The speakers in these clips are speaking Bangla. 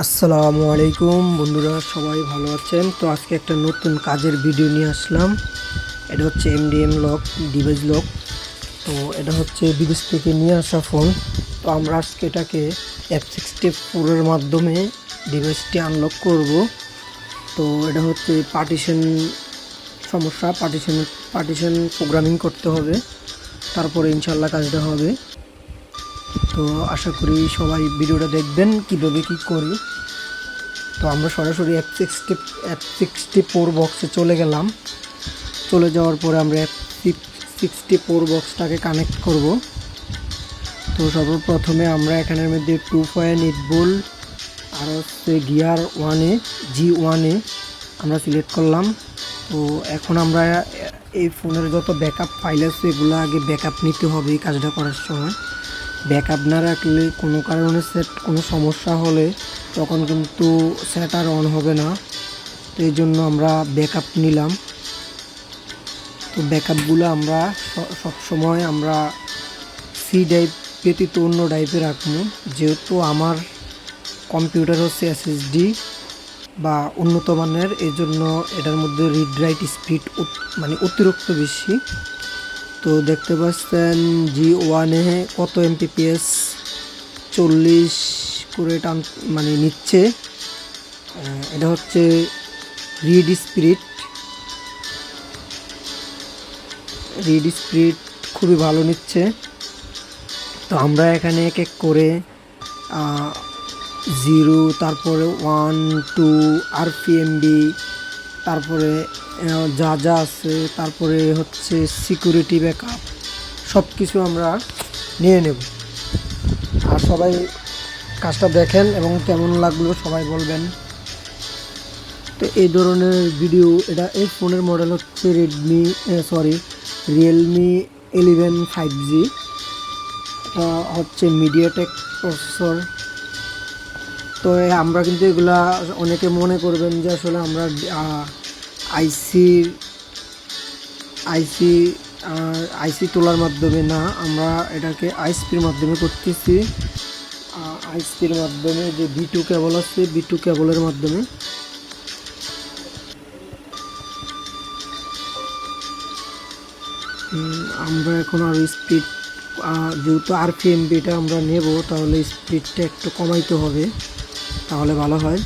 আসসালামু আলাইকুম বন্ধুরা, সবাই ভালো আছেন? তো আজকে একটা নতুন কাজের ভিডিও নিয়ে আসলাম। এটা হচ্ছে এমডিএম লক, ডিভাইস লক। তো এটা হচ্ছে বিদেশ থেকে নিয়ে আসা ফোন। তো আমরা আজকে এটাকে F64 মাধ্যমে ডিভাইসটি আনলক করব। তো এটা হচ্ছে সমস্যা, পার্টিশন প্রোগ্রামিং করতে হবে, তারপরে ইনশাল্লাহ কাজটা হবে। তো আশা করি সবাই ভিডিওটা দেখবেন কীভাবে কী করি। তো আমরা সরাসরি F64 বক্সে চলে গেলাম। চলে যাওয়ার পরে আমরা F64 বক্সটাকে কানেক্ট করব। তো সর্বপ্রথমে আমরা এখানের মধ্যে 2.8 ভোল্ট আর হচ্ছে গিয়ার G1 আমরা সিলেক্ট করলাম। তো এখন আমরা এই ফোনের যত ব্যাকআপ ফাইল আছে এগুলো আগে ব্যাকআপ নিতে হবে। এই কাজটা করার সময় ব্যাকআপ না রাখলে কোনো কারণে কোনো সমস্যা হলে তখন কিন্তু সেট আর অন হবে না। তো এই জন্য আমরা ব্যাকআপ নিলাম। তো ব্যাকআপগুলো আমরা সবসময় আমরা সি ড্রাইভ ব্যতীত অন্য ড্রাইভে রাখবো, যেহেতু আমার কম্পিউটার হচ্ছে এসএসডি বা উন্নত মানের, এই জন্য এটার মধ্যে রিড রাইট স্পিড অতিরিক্ত বেশি। তো দেখতে পাচ্ছেন G1 কত MPPS 40 করে নিচ্ছে। এটা হচ্ছে রিড স্পিড খুবই ভালো নিচ্ছে। তো আমরা এখানে এক এক করে 0, তারপরে 1, 2 RPMB, তারপরে যা যা আছে, তারপরে হচ্ছে সিকিউরিটি ব্যাকআপ, সব কিছু আমরা নিয়ে নেব। আর সবাই কাজটা দেখেন এবং কেমন লাগলো সবাই বলবেন। তো এই ধরনের ভিডিও, এই ফোনের মডেল হচ্ছে রিয়েলমি 11 5G। এটা হচ্ছে মিডিয়াটেক প্রসেসর। তো আমরা কিন্তু এগুলা অনেকে মনে করবেন যে আসলে আমরা আইসি তোলার মাধ্যমে না, আমরা এটাকে আইএসপির মাধ্যমে করতেছি। আইএসপির মাধ্যমে যে B2 কেবল আছে, B2 কেবলের মাধ্যমে। আমরা এখন আর স্পিড, যেহেতু RPMBটা আমরা নেব, তাহলে স্পিডটা একটু কমাইতে হবে, তাহলে ভালো হয়।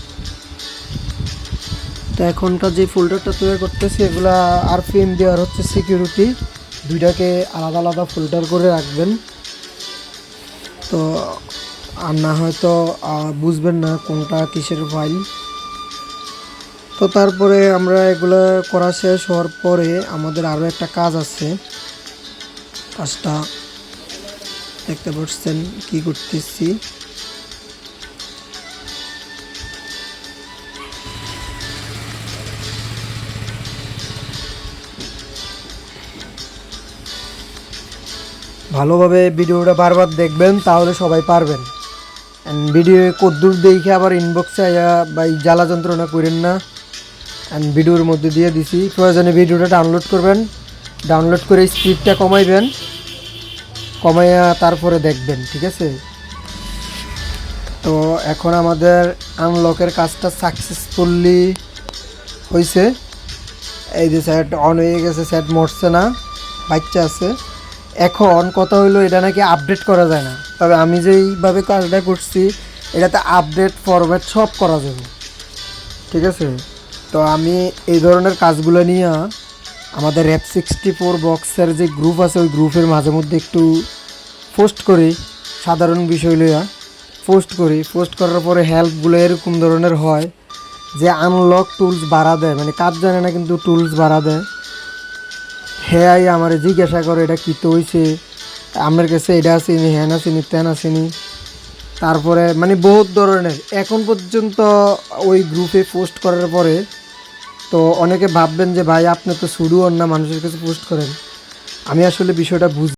তো এখনকার যে ফোল্ডারটা তৈরি করতেছি এগুলা RPMB আর হচ্ছে সিকিউরিটি, দুইটাকে আলাদা আলাদা ফোল্ডার করে রাখবেন। তো আর না হয়তো বুঝবেন না কোনটা কিসের ফাইল। তো তারপরে আমরা এগুলো করা শেষ হওয়ার পরে আমাদের আরও একটা কাজ আছে। কাজটা দেখতে পাচ্ছেন কি করতেছি। ভালোভাবে ভিডিওটা বারবার দেখবেন, তাহলে সবাই পারবেন। ভিডিও কদ্দূর দেখে আবার ইনবক্সে আয়া বা জ্বালা যন্ত্রণা করেন না। ভিডিওর মধ্যে দিয়ে দিছি, প্রয়োজনে ভিডিওটা ডাউনলোড করবেন, ডাউনলোড করে স্পিডটা কমাইয়া তারপরে দেখবেন, ঠিক আছে? তো এখন আমাদের আনলকের কাজটা সাকসেসফুলি হয়েছে। এই যে সেট অন হয়ে গেছে, সেট মরছে না, বাচ্চা আছে। এখন কথা হইলো এটা নাকি আপডেট করা যায় না, তবে আমি যেইভাবে কাজটা করছি এটাতে আপডেট ফরম্যাট সব করা যাবে, ঠিক আছে? তো আমি এই ধরনের কাজগুলো নিয়ে আমাদের F64 বক্সের যে গ্রুপ আছে ওই গ্রুপের মাঝে মধ্যে একটু পোস্ট করি, সাধারণ বিষয় লইয়া পোস্ট করার পরে হেল্পগুলো এরকম ধরনের হয় যে আনলক টুলস বাড়া দেয়, কাজ জানে না কিন্তু টুলস বাড়া দেয়। হ্যাঁ, আমার জিজ্ঞাসা করে এটা কী তো হয়েছে, আমার কাছে এটা আসেনি, হ্যান আসেনি, ত্যান আসেনি। তারপরে বহুত ধরনের এখন পর্যন্ত ওই গ্রুপে পোস্ট করার পরে। তো অনেকে ভাববেন যে ভাই আপনি তো শুরু হন না, মানুষের কাছে পোস্ট করেন। আমি আসলে বিষয়টা বুঝি।